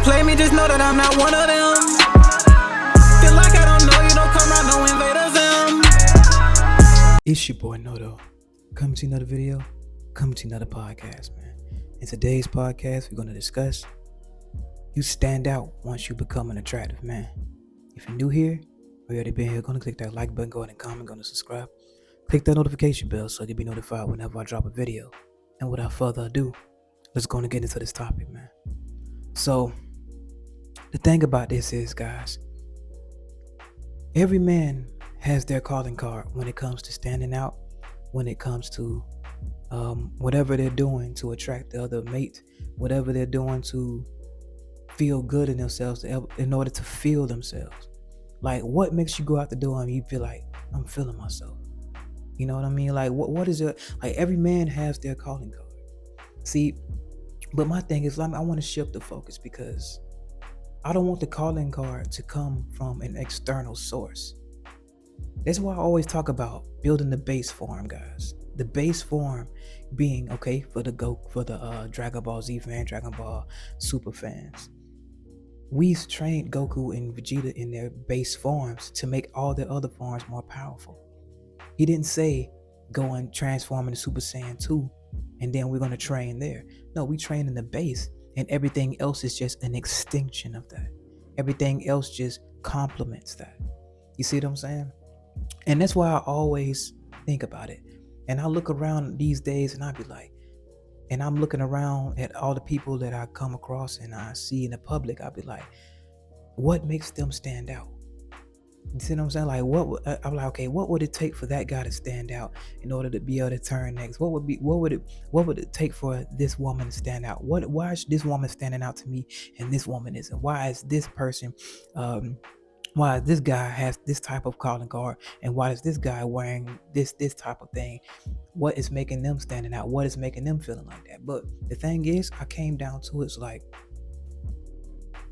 play me, just know that I'm not one of them. Feel like I don't know you, don't come around, no invaders them. It's your boy Noto. Coming to another video, coming to another podcast, man. In today's podcast, we're going to discuss you stand out once you become an attractive man. If you're new here, or you already been here, go and click that like button, go ahead and comment, go and subscribe. Click that notification bell so you'll be notified whenever I drop a video. And without further ado, let's go and get into this topic, man. So, the thing about this is, guys, every man has their calling card when it comes to standing out, when it comes to whatever they're doing to attract the other mate, whatever they're doing to feel good in themselves, in order to feel themselves. Like, what makes you go out the door and you feel like, I'm feeling myself? You know what I mean? Like, what is it? Like, every man has their calling card. See, but my thing is, like, I want to shift the focus because I don't want the calling card to come from an external source. That's why I always talk about building the base form, guys. The base form being, okay, for the Dragon Ball Z fan, Dragon Ball Super fans. We trained Goku and Vegeta in their base forms to make all the other forms more powerful. He didn't say go and transform into Super Saiyan 2 and then we're going to train there. No, we train in the base and everything else is just an extension of that. Everything else just complements that. You see what I'm saying? And that's why I always think about it. And I look around these days and I be like, and I'm looking around at all the people that I come across and I see in the public, I'll be like, what makes them stand out? You see what I'm saying? Like, I'm like, okay, what would it take for that guy to stand out in order to be able to turn next? What would it take for this woman to stand out? Why is this woman standing out to me and this woman isn't? Why is this person, why this guy has this type of calling card and why is this guy wearing this type of thing? What is making them standing out? What is making them feeling like that? But the thing is, I came down to it's like,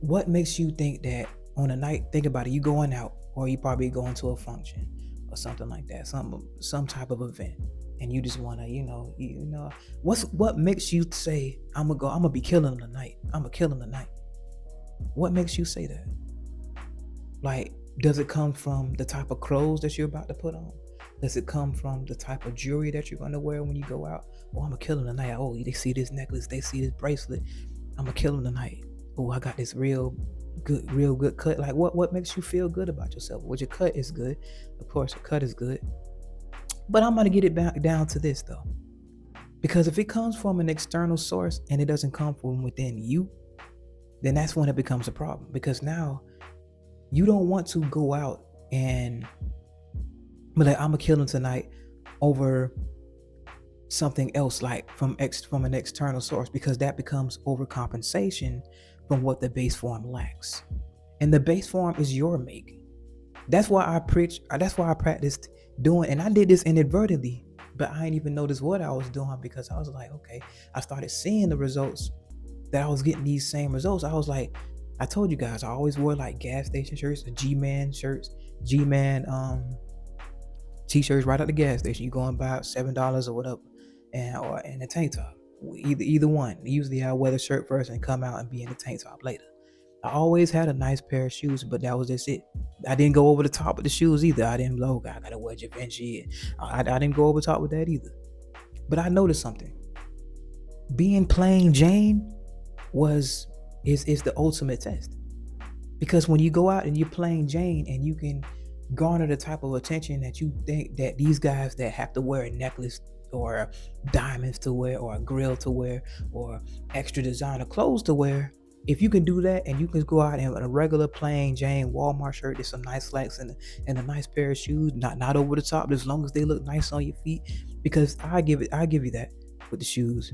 what makes you think that on a night, think about it, you going out or you probably going to a function or something like that, some type of event, and you just want to, what makes you say, I'm gonna be killing them tonight. I'm gonna kill them tonight. What makes you say that? Like, does it come from the type of clothes that you're about to put on? Does it come from the type of jewelry that you're going to wear when you go out? Oh, I'm going to kill them tonight. Oh, they see this necklace. They see this bracelet. I'm going to kill them tonight. Oh, I got this real good cut. Like, what makes you feel good about yourself? Well, your cut is good. Of course, your cut is good. But I'm going to get it back down to this, though. Because if it comes from an external source and it doesn't come from within you, then that's when it becomes a problem. Because now, you don't want to go out and be like, I'm gonna kill him tonight over something else, like from an external source, because that becomes overcompensation from what the base form lacks. And the base form is your make. That's why I preach. That's why I practiced doing, and I did this inadvertently, but I didn't even notice what I was doing because I was like, okay, I started seeing the results that I was getting these same results. I was like, I told you guys, I always wore like gas station shirts, G-Man shirts, G-Man t-shirts right at the gas station. You go and buy $7 or whatever, and a tank top. Either one. Usually I wear the shirt first and come out and be in the tank top later. I always had a nice pair of shoes, but that was just it. I didn't go over the top with the shoes either. I didn't blow. I gotta wear Givenchy. I didn't go over the top with that either. But I noticed something. Being plain Jane is the ultimate test, because when you go out and you're plain Jane and you can garner the type of attention that you think that these guys that have to wear a necklace or diamonds to wear or a grill to wear or extra designer clothes to wear, if you can do that and you can go out in a regular plain Jane Walmart shirt, there's some nice slacks and a nice pair of shoes, not over the top, as long as they look nice on your feet, because I give you that with the shoes.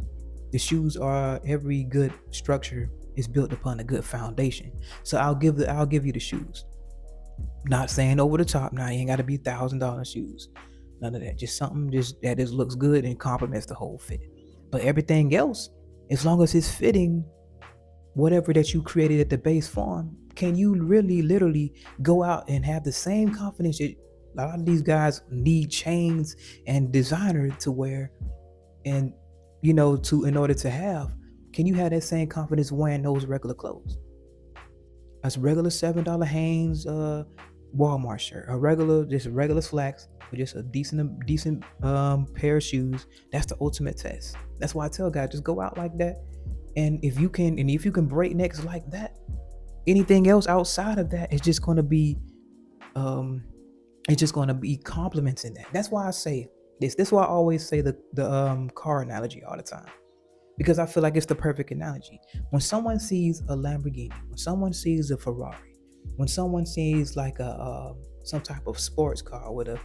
The shoes are, every good structure is built upon a good foundation. So I'll give you the shoes. Not saying over the top. Now, you ain't got to be $1,000 shoes. None of that. Just something that just looks good and complements the whole fit. But everything else, as long as it's fitting whatever that you created at the base form, can you really literally go out and have the same confidence that a lot of these guys need chains and designer to wear and in order to have? Can you have that same confidence wearing those regular clothes? A regular $7 Hanes Walmart shirt, just regular slacks with just a decent pair of shoes. That's the ultimate test. That's why I tell guys, just go out like that. And if you can break necks like that, anything else outside of that is just going to be compliments in that. That's why I say this. This is why I always say the car analogy all the time, because I feel like it's the perfect analogy. When someone sees a Lamborghini, when someone sees a Ferrari, when someone sees like a some type of sports car with a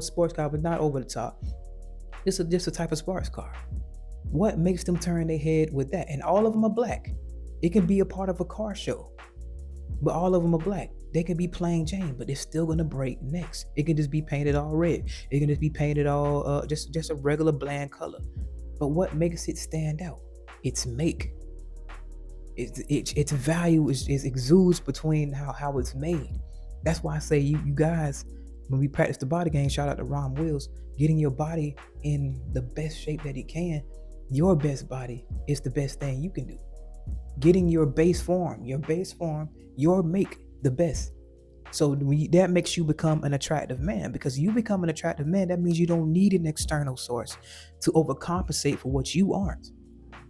sports car but not over the top, just a type of sports car, what makes them turn their head with that? And all of them are black. It can be a part of a car show, but all of them are black. They can be plain Jane, but they're still gonna break necks. It can just be painted all red. It can just be painted all just a regular bland color. But what makes it stand out? Its make. Its value is exudes between how it's made. That's why I say you guys, when we practice the body game, shout out to Ron Wills, getting your body in the best shape that it can. Your best body is the best thing you can do. Getting your base form, your make the best. So that makes you become an attractive man, because you become an attractive man. That means you don't need an external source to overcompensate for what you aren't.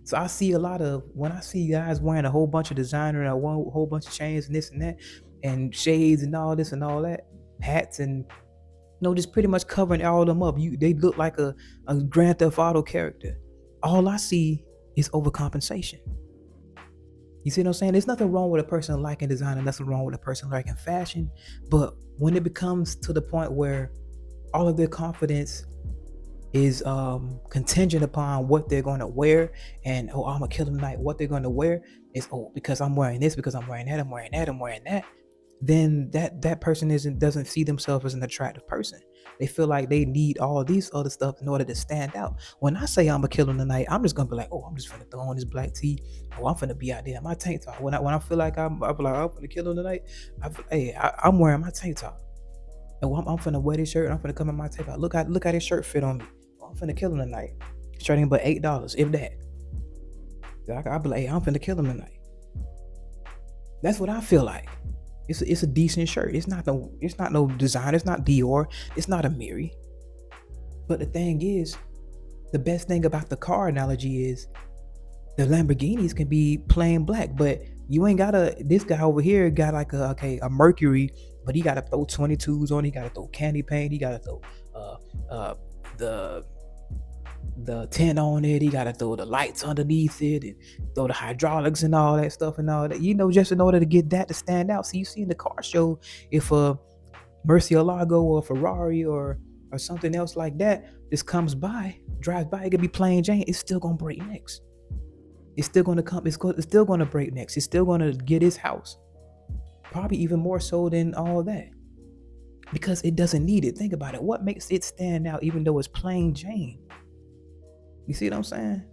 So I see when I see guys wearing a whole bunch of designer and a whole bunch of chains and this and that and shades and all this and all that, hats and just pretty much covering all of them up. They look like a Grand Theft Auto character. All I see is overcompensation. You see what I'm saying? There's nothing wrong with a person liking design, and nothing wrong with a person liking fashion. But when it becomes to the point where all of their confidence is contingent upon what they're going to wear, and I'm gonna kill them tonight, what they're going to wear is because I'm wearing this, because I'm wearing that, I'm wearing that, then that person doesn't see themselves as an attractive person. They feel like they need all these other stuff in order to stand out. When I say I'm gonna kill them tonight, I'm just gonna be like, I'm just gonna throw on this black tee. I'm gonna be out there in my tank top. When I feel like I'm gonna kill them tonight, I'm wearing my tank top. And I'm finna wear this shirt. I'm finna come in my tank top. Look how this shirt fit on me. I'm finna kill him tonight. Shirt ain't but $8, if that. I'll be like, I'm finna kill him tonight. That's what I feel like. It's a decent shirt. It's not no design. It's not Dior. It's not a Miri. But the thing is, the best thing about the car analogy is the Lamborghinis can be plain black, but you ain't this guy over here got like a Mercury, but he gotta throw 22s on it. He gotta throw candy paint. He gotta throw the tint on it. He gotta throw the lights underneath it and throw the hydraulics and all that stuff and all that, just in order to get that to stand out. So you see in the car show, if a Murcielago or a Ferrari or something else like that just drives by, it could be plain Jane, it's still gonna break necks. It's still gonna break necks. It's still gonna get his house, probably even more so than all that, because it doesn't need it. Think about it. What makes it stand out even though it's plain Jane? You see what I'm saying?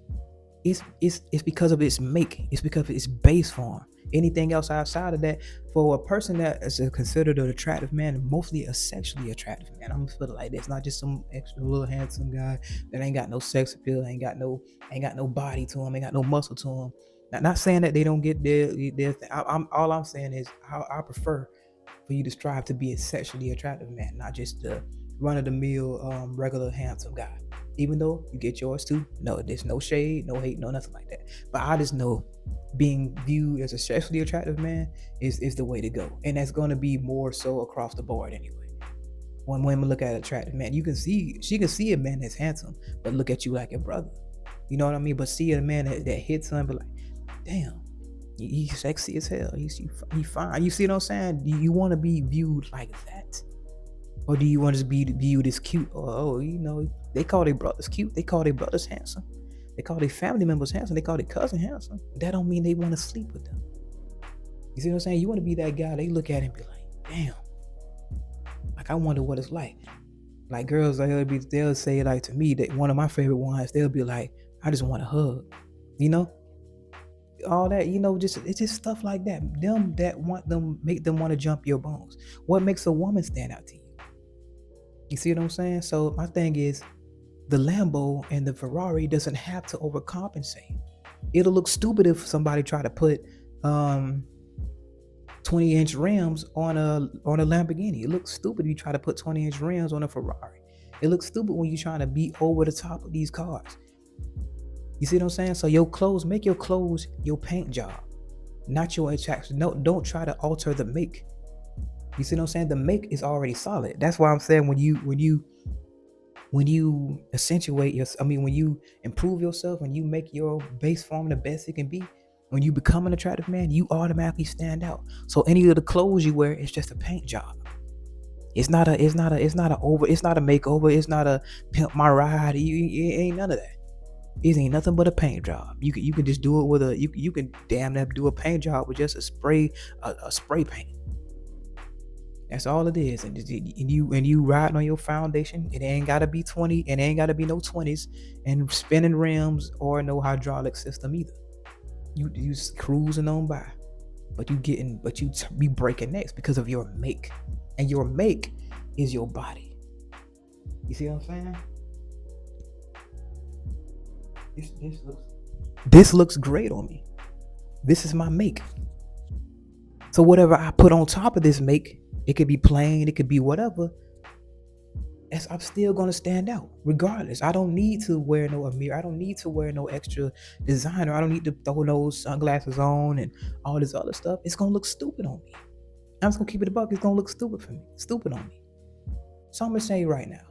It's because of its make. It's because of its base form. Anything else outside of that, for a person that is considered an attractive man, mostly a sexually attractive man, I'm gonna put it like this: not just some extra little handsome guy that ain't got no sex appeal, ain't got no body to him, ain't got no muscle to him. Not saying that they don't get their thing. All I'm saying is I prefer for you to strive to be a sexually attractive man, not just the run-of-the-mill regular handsome guy. Even though you get yours too, no, there's no shade, no hate, no nothing like that. But I just know being viewed as a sexually attractive man is the way to go, and that's going to be more so across the board anyway. When women look at an attractive man, she can see a man that's handsome, but look at you like a brother. You know what I mean? But see a man that hits him, but like, damn, he's sexy as hell. He's fine. You see what I'm saying? Do you want to be viewed like that? Or do you want to be viewed as cute? Or, they call their brothers cute. They call their brothers handsome. They call their family members handsome. They call their cousin handsome. That don't mean they want to sleep with them. You see what I'm saying? You want to be that guy. They look at him and be like, damn. Like, I wonder what it's like. Like, girls, they'll say, like, to me, that one of my favorite ones, they'll be like, I just want a hug. All that, it's just stuff like that. Them that make them want to jump your bones. What makes a woman stand out to you? You see what I'm saying? So my thing is, the Lambo and the Ferrari doesn't have to overcompensate. It'll look stupid if somebody try to put 20-inch rims on a Lamborghini. It looks stupid if you try to put 20-inch rims on a Ferrari. It looks stupid when you're trying to be over the top of these cars. You see what I'm saying? So your clothes, make your clothes your paint job, not your attraction. No, don't try to alter the make. You see what I'm saying? The make is already solid. That's why I'm saying when you accentuate when you improve yourself, when you make your base form the best it can be, when you become an attractive man, you automatically stand out. So any of the clothes you wear is just a paint job. It's not a makeover. It's not a pimp my ride. It ain't none of that. It ain't nothing but a paint job. You can just do it with you can damn near do a paint job with just a spray paint. That's all it is. And you riding on your foundation. It ain't gotta be 20. It ain't gotta be no 20s and spinning rims or no hydraulic system either. You cruising on by, but you be breaking necks because of your make, and your make is your body. You see what I'm saying? This looks great on me. This is my make. So whatever I put on top of this make, it could be plain, it could be whatever. I'm still gonna stand out regardless. I don't need to wear no mirror. I don't need to wear no extra designer. I don't need to throw those sunglasses on and all this other stuff. It's gonna look stupid on me. I'm just gonna keep it a buck. It's gonna look stupid on me. So I'm gonna say right now,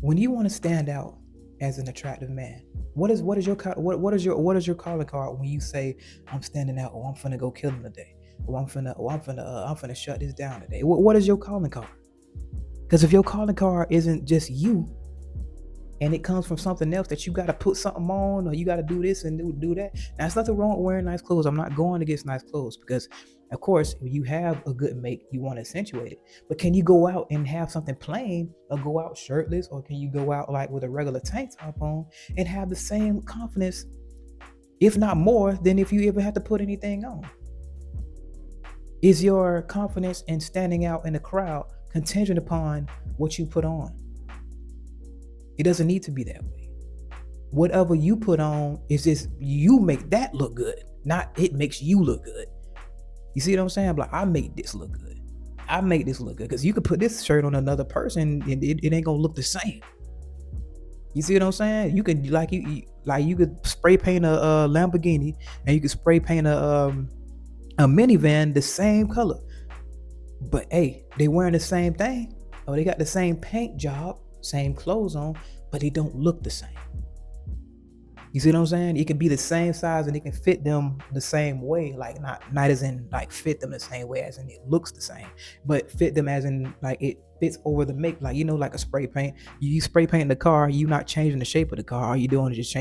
when you want to stand out as an attractive man, what is your calling card when you say I'm standing out, or I'm finna go kill him today, or I'm finna shut this down today? What is your calling card? Because if your calling card isn't just you, and it comes from something else that you got to put something on, or you got to do this and do that. Now, there's nothing wrong with wearing nice clothes. I'm not going against nice clothes, because, of course, if you have a good make, you want to accentuate it. But can you go out and have something plain, or go out shirtless, or can you go out like with a regular tank top on and have the same confidence, if not more, than if you ever had to put anything on? Is your confidence in standing out in the crowd contingent upon what you put on? It doesn't need to be that way. Whatever you put on is just, you make that look good, not it makes you look good. You see what I'm saying? Like, I make this look good. I make this look good, because you could put this shirt on another person and it ain't gonna look the same. You see what I'm saying? You could you could spray paint a Lamborghini, and you could spray paint a minivan the same color, but hey, they wearing the same thing, or they got the same paint job, same clothes on, but they don't look the same. You see what I'm saying? It can be the same size and it can fit them the same way, like not as in like fit them the same way as in it looks the same, but fit them as in like it fits over the make. Like, like a spray paint, you spray paint the car, you not changing the shape of the car. All you doing is just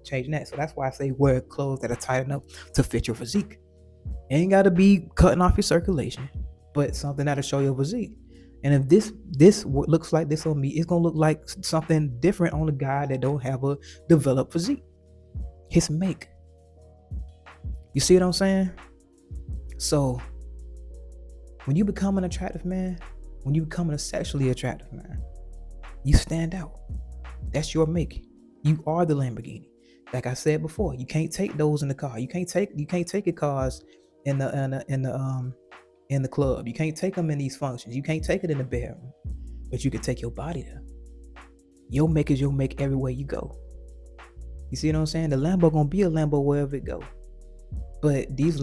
changing that. So that's why I say wear clothes that are tight enough to fit your physique. It ain't got to be cutting off your circulation, but something that'll show your physique. And if this looks like this on me, it's gonna look like something different on a guy that don't have a developed physique. His make. You see what I'm saying? So when you become an attractive man, when you become a sexually attractive man, you stand out. That's your make. You are the Lamborghini. Like I said before, you can't take those in the car. You can't take your cars in the club. You can't take them in these functions. You can't take it in the bedroom, but you can take your body there. Your make is your make everywhere you go. You see what I'm saying? The Lambo gonna be a Lambo wherever it go. But these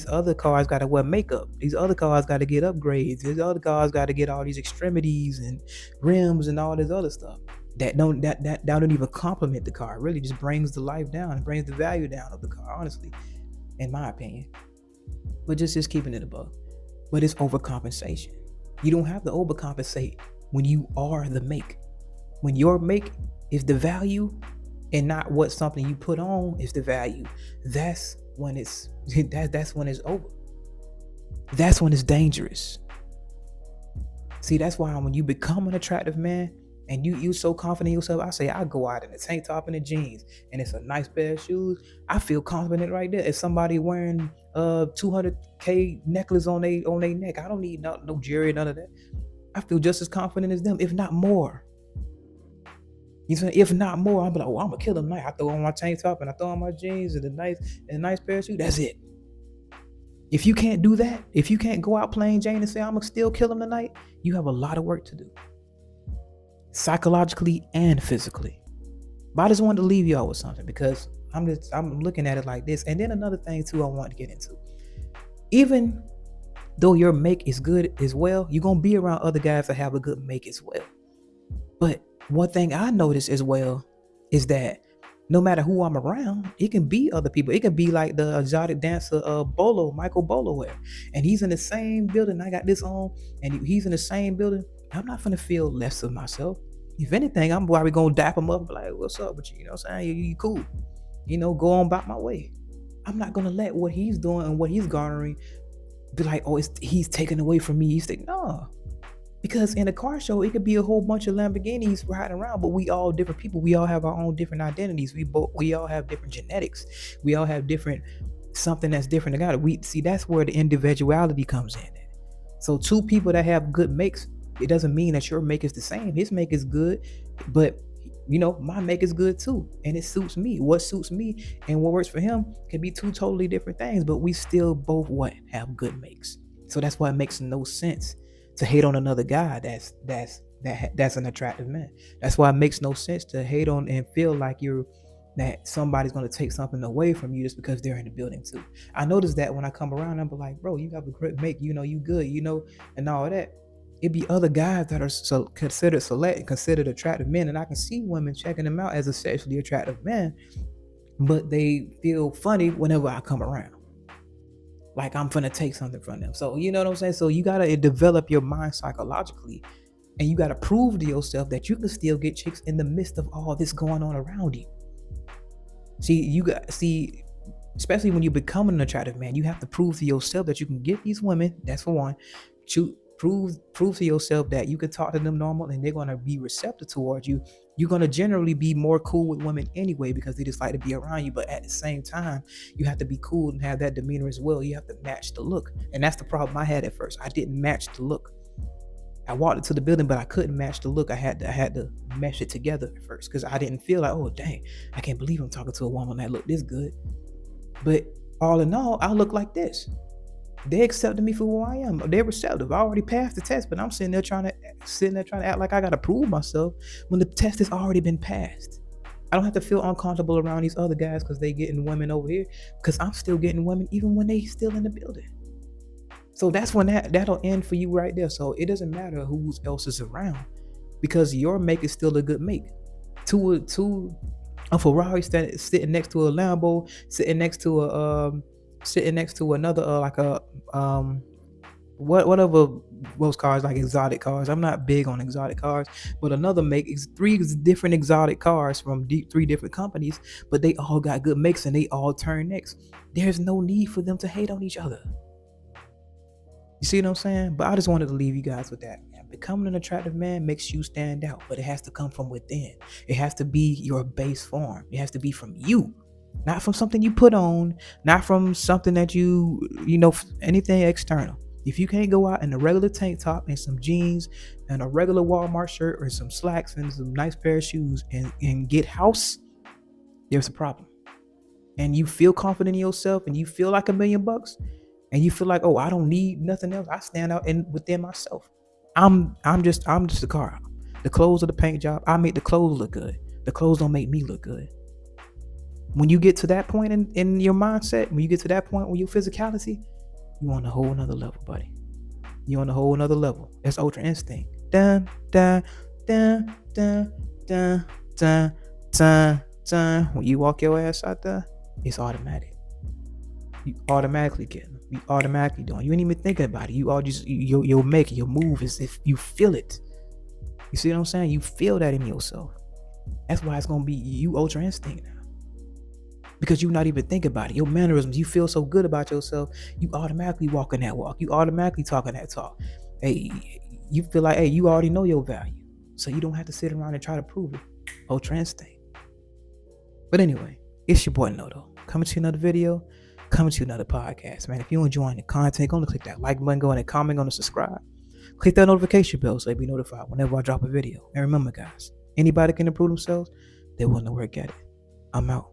other cars gotta wear makeup. These other cars gotta get upgrades. These other cars gotta get all these extremities and rims and all this other stuff that don't even complement the car. It really just brings the life down and brings the value down of the car, honestly, in my opinion. But just keeping it above. But it's overcompensation. You don't have to overcompensate when you are the make. When your make is the value and not what something you put on is the value, that's when it's over. That's when it's dangerous. See, that's why when you become an attractive man and you so confident in yourself, I say I go out in a tank top and the jeans and it's a nice pair of shoes, I feel confident right there. If somebody wearing $200K necklace on their neck, I don't need no jewelry, none of that. I feel just as confident as them, if not more. You say, if not more, I'm like, oh, I'm gonna kill them tonight. I throw on my tank top and I throw on my jeans and a nice pair of shoes. That's it. If you can't do that, if you can't go out plain Jane and say, I'm gonna still kill him tonight, you have a lot of work to do. Psychologically and physically. But I just wanted to leave y'all with something because I'm looking at it like this. And then another thing too I want to get into. Even though your make is good as well, you're gonna be around other guys that have a good make as well. But one thing I noticed as well is that no matter who I'm around, it can be other people. It can be like the exotic dancer Michael Bolo, and he's in the same building. I got this on, and he's in the same building. I'm not gonna feel less of myself. If anything, I'm probably gonna dap him up and be like, what's up with you? You know what I'm saying? You cool. Go on about my way. I'm not gonna let what he's doing and what he's garnering be like, oh, he's taken away from me. He's thinking, no. Because in a car show, it could be a whole bunch of Lamborghinis riding around, but we all different people. We all have our own different identities. We all have different genetics. We all have different something that's different about it. We see that's where the individuality comes in. So two people that have good makes, it doesn't mean that your make is the same. His make is good, but my make is good too, and it suits me. What suits me and what works for him can be two totally different things, but we still both have good makes. So that's why it makes no sense to hate on another guy that's an attractive man. That's why it makes no sense to hate on and feel like that somebody's going to take something away from you just because they're in the building too. I notice that when I come around, I'm like, bro, you have a great make, you good, and all that. It'd be other guys that are considered select and considered attractive men, and I can see women checking them out as a sexually attractive man, but they feel funny whenever I come around. Like I'm finna take something from them. So you know what I'm saying? So you gotta develop your mind psychologically, and you gotta prove to yourself that you can still get chicks in the midst of all this going on around you. Especially when you become an attractive man, you have to prove to yourself that you can get these women. That's for one. Prove to yourself that you can talk to them normal and they're gonna be receptive towards you. You're gonna generally be more cool with women anyway because they just like to be around you. But at the same time, you have to be cool and have that demeanor as well. You have to match the look, and that's the problem I had at first. I didn't match the look. I walked into the building, but I couldn't match the look. I had to mesh it together at first because I didn't feel like, oh dang, I can't believe I'm talking to a woman that look this good. But all in all, I look like this. They accepted me for who I am. They're receptive. I already passed the test, but I'm sitting there trying to act like I gotta prove myself when the test has already been passed. I don't have to feel uncomfortable around these other guys because they getting women over here, because I'm still getting women even when they still in the building. So that's when that'll end for you right there. So it doesn't matter who else is around, because your make is still a good make. A Ferrari sitting next to a Lambo, sitting next to another whatever those cars, like exotic cars. I'm not big on exotic cars, but another make is 3 different exotic cars from 3 different companies, but they all got good makes and they all turn necks. There's no need for them to hate on each other. You see what I'm saying? But I just wanted to leave you guys with that. Becoming an attractive man makes you stand out, but it has to come from within. It has to be your base form. It has to be from you. Not from something you put on, not from something that anything external. If you can't go out in a regular tank top and some jeans and a regular Walmart shirt or some slacks and some nice pair of shoes and get house, there's a problem. And you feel confident in yourself and you feel like $1 million and you feel like, oh, I don't need nothing else. I stand out within myself. I'm just a car. The clothes of the paint job, I make the clothes look good. The clothes don't make me look good. When you get to that point in your mindset, when you get to that point with your physicality, you on a whole nother level, buddy. You on a whole nother level. That's ultra instinct. Dun, dun, dun, dun, dun, dun, dun, dun. When you walk your ass out there, it's automatic. You automatically get them. You automatically doing. You ain't even thinking about it. You all just your make your move as if you feel it. You see what I'm saying? You feel that in yourself. That's why it's gonna be you ultra instinct now. Because you're not even thinking about it. Your mannerisms, you feel so good about yourself, you automatically walking that walk. You automatically talking that talk. Hey, you feel like, hey, you already know your value. So you don't have to sit around and try to prove it. Ultra instinct. But anyway, it's your boy Noto. Coming to another video, coming to another podcast, man. If you're enjoying the content, go and click that like button, go and comment, go and subscribe. Click that notification bell so you'll be notified whenever I drop a video. And remember, guys, anybody can improve themselves, they're willing to work at it. I'm out.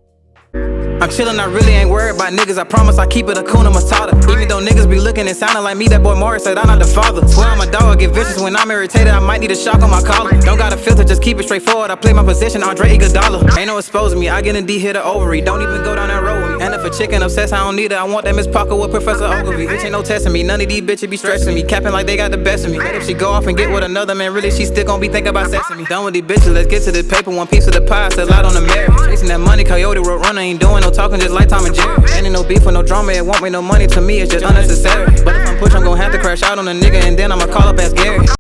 I'm chillin', I really ain't worried about niggas. I promise I keep it a Kuna Matata. Even though niggas be looking and sounding like me, that boy Morris said I'm not the father. Swear I'm a dog, get vicious when I'm irritated. I might need a shock on my collar. Don't got a filter, just keep it straightforward. I play my position, Andre Iguodala. Ain't no exposing me, I get in D, hit a ovary. Don't even go down that road with me. And if a chicken obsessed, I don't need it. I want that Miss Parker with Professor Ogilvy. Bitch ain't no testing me, none of these bitches be stressing me. Capping like they got the best of me. But if she go off and get with another man, really she still gon' be thinking about sexing me. Done with these bitches, let's get to this paper. One piece of the pie, still out on the merit. Chasing that money, Coyote Road Runner, ain't doing no talking, just like Tom and Jerry. Ain't no beef with no drama, it won't make no money to me, it's just unnecessary. But if I'm pushed, I'm gon' have to crash out on a nigga and then I'ma call up as Gary.